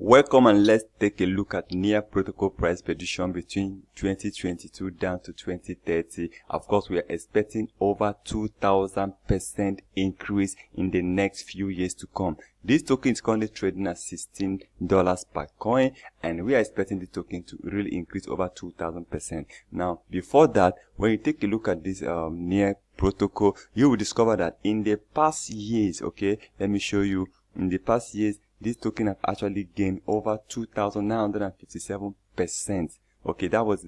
Welcome, and let's take a look at near protocol price prediction between 2022 down to 2030. Of course, we are expecting over 2,000% increase in the next few years to come. This token is currently trading at $16 per coin, and we are expecting the token to really increase over 2,000%. Now, before that, when you take a look at this near protocol, you will discover that in the past years, okay, let me show you, in the past years, this token have actually gained over 2,957%. Okay, that was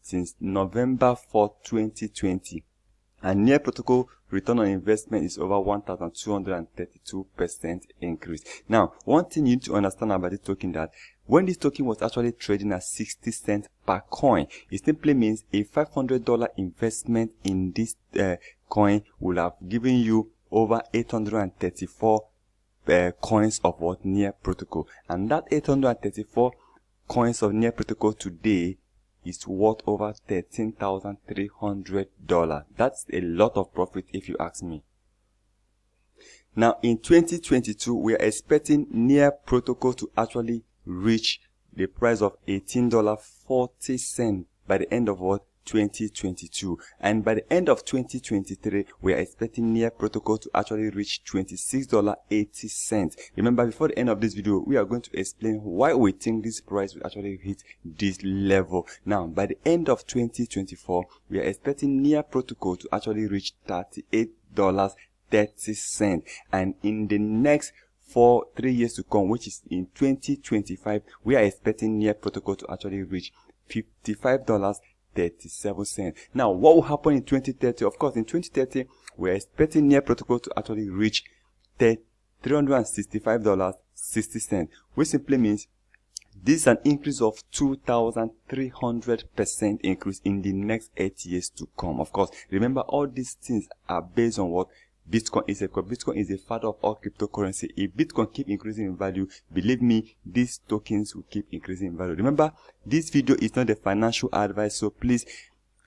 since November 4, 2020. And near protocol return on investment is over 1,232% increase. Now, one thing you need to understand about this token, that when this token was actually trading at 60 cents per coin, it simply means a $500 investment in this coin will have given you over 834 coins of what near protocol, and that 834 coins of near protocol today is worth over $13,300. That's a lot of profit if you ask me. Now in 2022, we are expecting near protocol to actually reach the price of $18.40 by the end of what 2022, and by the end of 2023 we are expecting near protocol to actually reach $26.80. Remember, before the end of this video, we are going to explain why we think this price will actually hit this level. Now, by the end of 2024, we are expecting near protocol to actually reach $38.30, and in the next 3 years to come, which is in 2025, we are expecting near protocol to actually reach $55.37. Now, what will happen in 2030? Of course, in 2030, we are expecting near protocol to actually reach $365.60, which simply means this is an increase of 2,300% increase in the next 8 years to come. Of course, remember, all these things are based on what Bitcoin is. Because Bitcoin is the father of all cryptocurrency. If Bitcoin keep increasing in value, believe me, these tokens will keep increasing in value. Remember, this video is not a financial advice, so please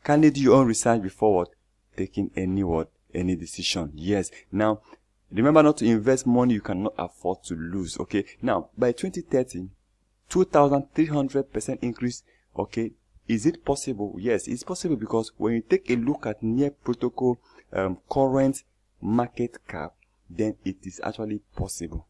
kindly do your own research before taking any decision. Yes. Now, remember not to invest money you cannot afford to lose. Okay. Now, by 2030, 2,300% increase. Okay. Is it possible? Yes, it's possible, because when you take a look at near protocol current market cap, then it is actually possible.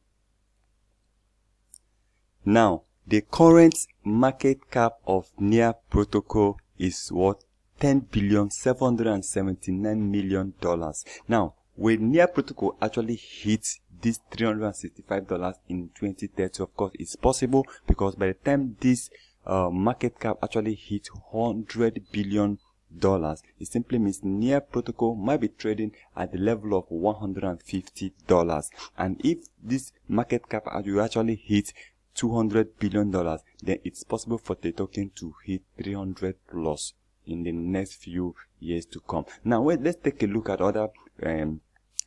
Now, the current market cap of near protocol is what? $10,779,000,000. Now, when near protocol actually hits this $365 in 2030, of course, it's possible, because by the time this market cap actually hits $100 billion, it simply means near protocol might be trading at the level of $150. And if this market cap actually hits $200 billion, then it's possible for the token to hit 300 plus in the next few years to come. Now, let's take a look at other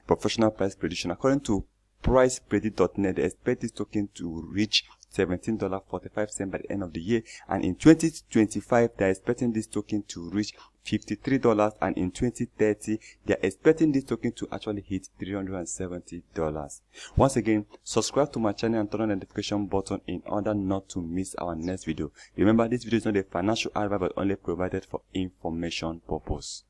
professional price prediction. According to pricepredict.net, they expect this token to reach $17.45 by the end of the year, and in 2025 they are expecting this token to reach $53, and in 2030 they are expecting this token to actually hit $370. Once again, subscribe to my channel and turn on the notification button in order not to miss our next video. Remember, this video is not a financial advice but only provided for information purpose.